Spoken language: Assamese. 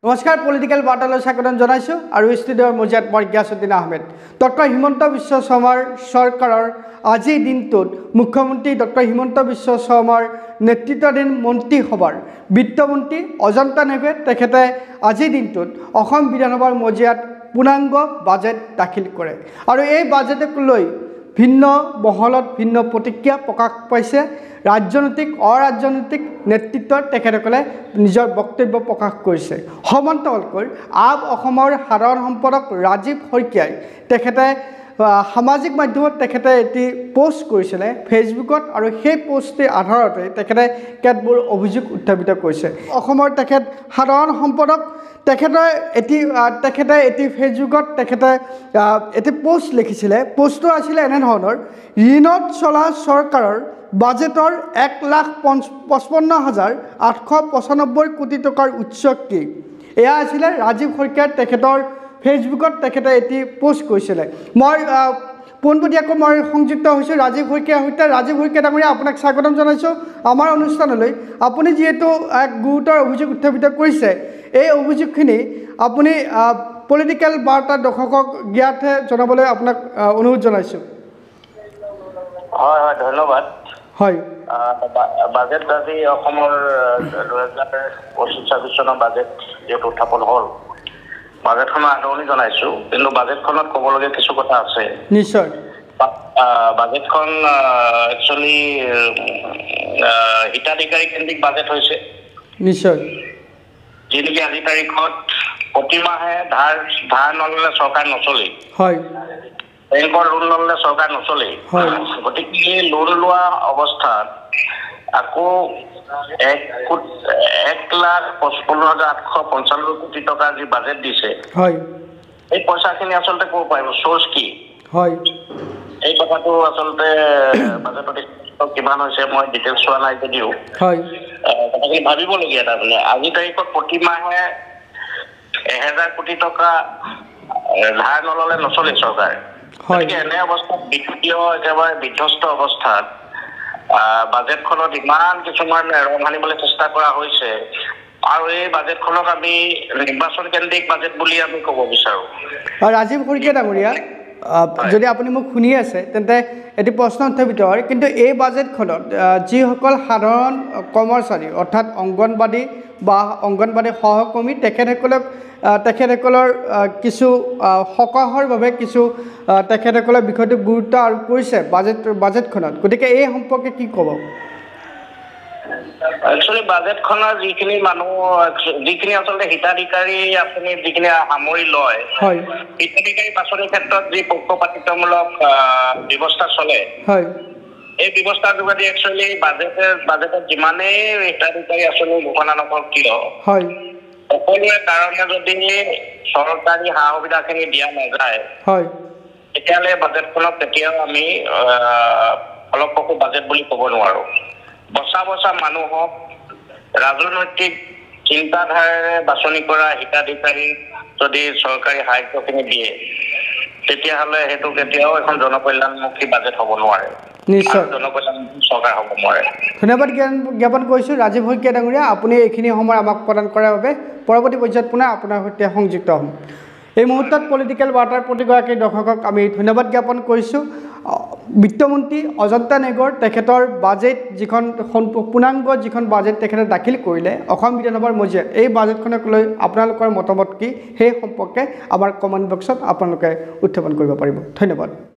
নমস্কাৰ পলিটিক্যাল বাৰ্তালৈ স্বাগতম জনাইছো আৰু ষ্টুডিঅ'ৰ মজিয়াত মই গিয়াছুদ্দিন আহমেদ। ডক্টৰ হিমন্ত বিশ্ব শৰ্মাৰ চৰকাৰৰ আজিৰ দিনটোত মুখ্যমন্ত্ৰী ডক্টৰ হিমন্ত বিশ্ব শৰ্মাৰ নেতৃত্বাধীন মন্ত্ৰীসভাৰ বিত্তমন্ত্ৰী অজন্তা নেগৰে তেখেতে আজিৰ দিনটোত অসম বিধানসভাৰ মজিয়াত পূৰ্ণাংগ বাজেট দাখিল কৰে আৰু এই বাজেটক লৈ ভিন্ন মহলত ভিন্ন প্ৰতিক্ৰিয়া প্ৰকাশ পাইছে। ৰাজনৈতিক অৰাজনৈতিক নেতৃত্বৰ তেখেতসকলে নিজৰ বক্তব্য প্ৰকাশ কৰিছে। সমান্তৰালকৈ আপ অসমৰ সাধাৰণ সম্পাদক ৰাজীৱ শইকীয়াই তেখেতে সামাজিক মাধ্যমত তেখেতে এটি পোষ্ট কৰিছিলে ফেচবুকত আৰু সেই পোষ্টৰ আধাৰতে তেখেতে কেতবোৰ অভিযোগ উত্থাপিত কৰিছে। অসমৰ তেখেত সাধাৰণ সম্পাদক তেখেতে এটি ফেচবুকত তেখেতে এটি পোষ্ট লিখিছিলে। পোষ্টটো আছিলে এনেধৰণৰ, ঋণত চলা চৰকাৰৰ বাজেটৰ 1,55,895 কোটি টকাৰ উৎস কি? এয়া আছিলে ৰাজীৱ শইকীয়াৰ তেখেতৰ ফেচবুকত তেখেতে এটি পোষ্ট কৰিছিলে। মই পোনপটীয়াকৈ মই সংযুক্ত হৈছোঁ ৰাজীৱ শইকীয়াৰ সৈতে। ৰাজীৱ শইকীয়া ডাঙৰীয়া, আপোনাক স্বাগতম জনাইছোঁ আমাৰ অনুষ্ঠানলৈ। আপুনি যিহেতু এক গুৰুতৰ অভিযোগ উত্থাপিত কৰিছে, এই অভিযোগখিনি আপুনি পলিটিক্যাল বাৰ্তা দৰ্শকক জ্ঞাতহে জনাবলৈ আপোনাক অনুৰোধ জনাইছোঁ। হয় হয়, ধন্যবাদ। হয়, বাজেট আজি অসমৰ 2025-26 চনৰ বাজেট যিহেতু উত্থাপন হ'ল, বাজেটখনৰ আদৰণি জনাইছোঁ। কিন্তু বাজেটখনত ক'বলগীয়া কিছু কথা আছে। নিশ্চয়। বাজেটখন একচুৱেলি হিতাধিকাৰী কেন্দ্ৰিক বাজেট হৈছে। নিশ্চয়। যি নেকি আজিৰ তাৰিখত প্ৰতিমাহে ধাৰ নল'লে চৰকাৰ নচলে। হয়। বেংকৰ লোন ল'লে চৰকাৰ নচলে। গতিকে লোন লোৱা অৱস্থাত আকৌ 1,55,895 কোটি টকা যি বাজেট দিছে, হয়, এই পইচাখিনি আচলতে ক'ব পাৰিব, চ'ৰ্চ কি? হয়, এই কথাটো আচলতে বাজেটত কিমান হৈছে মই ডিটেইলছ চোৱা নাই যদিও হয়, কথাখিনি ভাবিবলগীয়া। তাৰমানে আজিৰ তাৰিখত প্ৰতিমাহে 1,000 কোটি টকা ধাৰ নল'লে নচলে চৰকাৰ। গতিকে এনে অৱস্থাত বিত্তীয় একেবাৰে বিধ্বস্ত অৱস্থাত বাজেটখনত ইমান কিছুমান ৰং সানিবলৈ চেষ্টা কৰা হৈছে আৰু এই বাজেটখনক আমি নিৰ্বাচন কেন্দ্ৰিক বাজেট বুলি আমি ক'ব বিচাৰোঁ। ৰাজীৱ শইকীয়া ডাঙৰীয়া, যদি আপুনি মোক শুনি আছে তেন্তে এটি প্ৰশ্ন উত্থাপিত হয়। কিন্তু এই বাজেটখনত যিসকল সাধাৰণ কৰ্মচাৰী অৰ্থাৎ অংগনবাদী বা অংগনবাদী সহকৰ্মী তেখেতসকলৰ কিছু সকাহৰ বাবে কিছু তেখেতসকলৰ বিষয়টো গুৰুত্ব আৰোপ কৰিছে বাজেটখনত। গতিকে এই সম্পৰ্কে কি ক'ব? একচুৱেলি বাজেটখনৰ যিখিনি আচলতে হিতাধিকাৰী আঁচনি যিখিনি সামৰি লয়, হিতাধিকাৰী বাছনিৰ ক্ষেত্ৰত যি পক্ষপাতিত্বমূলক ব্যৱস্থা চলে, এই ব্যৱস্থাৰ যোগেদি একচুৱেলি বাজেটত যিমানেই হিতাধিকাৰী আঁচনি ঘোষণা নকৰক কিয়, সকলোৰে কাৰণে যদি চৰকাৰী সা সুবিধাখিনি দিয়া নাযায়, তেতিয়াহ'লে বাজেটখনক কেতিয়াও আমি ফলপ্ৰসূ বাজেট বুলি ক'ব নোৱাৰোঁ। বচা মানুহক ৰাজনৈতিক চিন্তাধাৰাৰে বাছনি কৰা হিতাধিকাৰীক যদি চৰকাৰী সাহায্যখিনি দিয়ে, তেতিয়াহ'লে সেইটো কেতিয়াও এখন জনকল্যাণমুখী বাজেট হ'ব নোৱাৰে। নিশ্চয় জনকল্যাণমুখী চৰকাৰ হ'ব নোৱাৰে। ধন্যবাদ জ্ঞাপন কৰিছোঁ ৰাজীৱ শইকীয়া ডাঙৰীয়া, আপুনি এইখিনি সময় আমাক প্ৰদান কৰাৰ বাবে। পৰৱৰ্তী পৰ্যায়ত পুনৰ আপোনাৰ সৈতে সংযুক্ত হ'ম। এই মুহূৰ্তত পলিটিক্যাল বাৰ্তাৰ প্ৰতিগৰাকী দৰ্শকক আমি ধন্যবাদ জ্ঞাপন কৰিছোঁ। বিত্তমন্ত্ৰী অজন্তা নেগৰ তেখেতৰ বাজেট যিখন পূৰ্ণাংগ যিখন বাজেট তেখেতে দাখিল কৰিলে অসম বিধানসভাৰ মজিয়াত, এই বাজেটখনক লৈ আপোনালোকৰ মতামত কি সেই সম্পৰ্কে আমাৰ কমেণ্ট বক্সত আপোনালোকে উত্থাপন কৰিব পাৰিব। ধন্যবাদ।